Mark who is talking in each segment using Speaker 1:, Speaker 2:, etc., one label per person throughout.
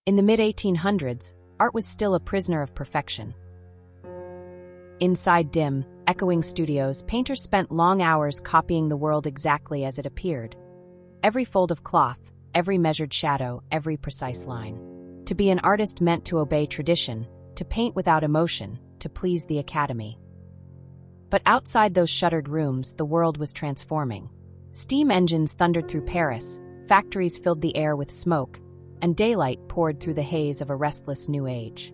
Speaker 1: In the mid-1800s, art was still a prisoner of perfection. Inside dim, echoing studios, painters spent long hours copying the world exactly as it appeared. Every fold of cloth, every measured shadow, every precise line. To be an artist meant to obey tradition, to paint without emotion, to please the Academy. But outside those shuttered rooms, the world was transforming. Steam engines thundered through Paris, factories filled the air with smoke, and daylight poured through the haze of a restless new age.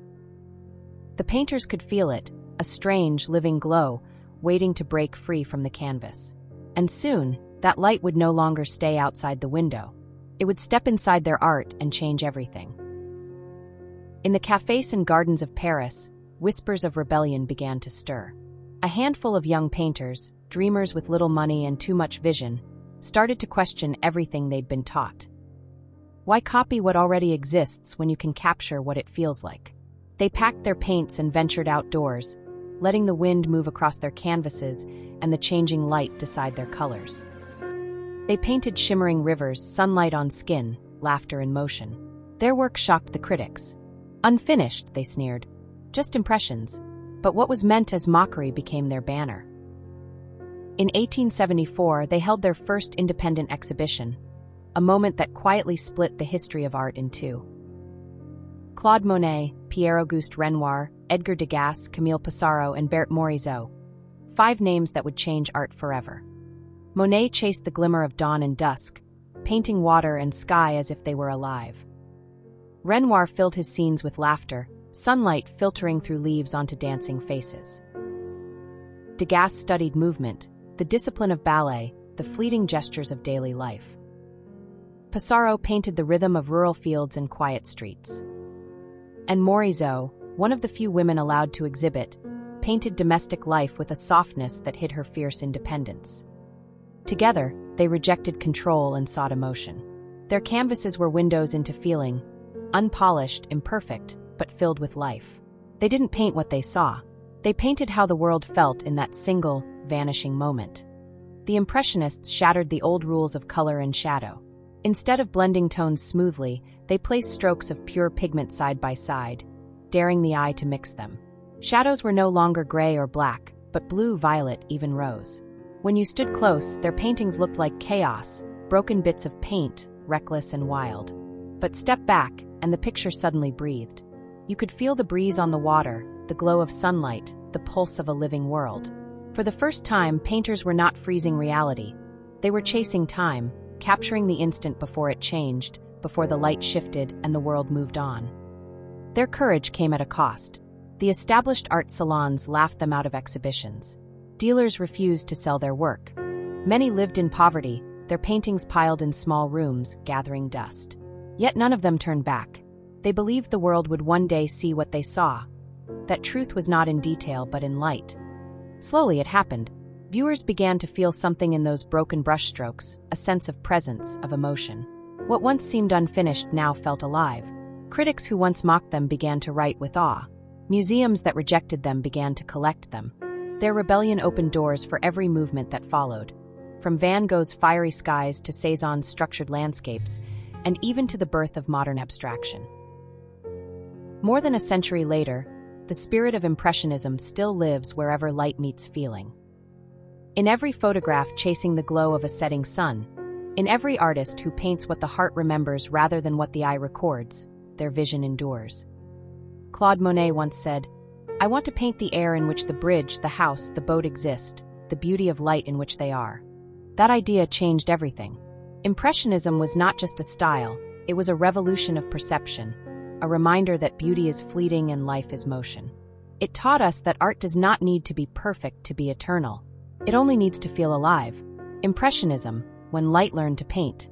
Speaker 1: The painters could feel it, a strange, living glow, waiting to break free from the canvas. And soon, that light would no longer stay outside the window. It would step inside their art and change everything. In the cafés and gardens of Paris, whispers of rebellion began to stir. A handful of young painters, dreamers with little money and too much vision, started to question everything they'd been taught. Why copy what already exists when you can capture what it feels like? They packed their paints and ventured outdoors, letting the wind move across their canvases and the changing light decide their colors. They painted shimmering rivers, sunlight on skin, laughter in motion. Their work shocked the critics. Unfinished, they sneered. Just impressions. But what was meant as mockery became their banner. In 1874, they held their first independent exhibition, a moment that quietly split the history of art in two. Claude Monet, Pierre-Auguste Renoir, Edgar Degas, Camille Pissarro, and Berthe Morisot. 5 names that would change art forever. Monet chased the glimmer of dawn and dusk, painting water and sky as if they were alive. Renoir filled his scenes with laughter, sunlight filtering through leaves onto dancing faces. Degas studied movement, the discipline of ballet, the fleeting gestures of daily life. Pissarro painted the rhythm of rural fields and quiet streets. And Morisot, one of the few women allowed to exhibit, painted domestic life with a softness that hid her fierce independence. Together, they rejected control and sought emotion. Their canvases were windows into feeling, unpolished, imperfect, but filled with life. They didn't paint what they saw. They painted how the world felt in that single, vanishing moment. The Impressionists shattered the old rules of color and shadow. Instead of blending tones smoothly, they placed strokes of pure pigment side by side, daring the eye to mix them. Shadows were no longer gray or black, but blue, violet, even rose. When you stood close, their paintings looked like chaos, broken bits of paint, reckless and wild. But step back, and the picture suddenly breathed. You could feel the breeze on the water, the glow of sunlight, the pulse of a living world. For the first time, painters were not freezing reality. They were chasing time, capturing the instant before it changed, before the light shifted and the world moved on. Their courage came at a cost. The established art salons laughed them out of exhibitions. Dealers refused to sell their work. Many lived in poverty, their paintings piled in small rooms, gathering dust. Yet none of them turned back. They believed the world would one day see what they saw, that truth was not in detail but in light. Slowly it happened. Viewers began to feel something in those broken brushstrokes, a sense of presence, of emotion. What once seemed unfinished now felt alive. Critics who once mocked them began to write with awe. Museums that rejected them began to collect them. Their rebellion opened doors for every movement that followed, from Van Gogh's fiery skies to Cézanne's structured landscapes, and even to the birth of modern abstraction. More than a century later, the spirit of Impressionism still lives wherever light meets feeling. In every photograph chasing the glow of a setting sun, in every artist who paints what the heart remembers rather than what the eye records, their vision endures. Claude Monet once said, "I want to paint the air in which the bridge, the house, the boat exist, the beauty of light in which they are." That idea changed everything. Impressionism was not just a style, it was a revolution of perception, a reminder that beauty is fleeting and life is motion. It taught us that art does not need to be perfect to be eternal. It only needs to feel alive. Impressionism, when light learned to paint,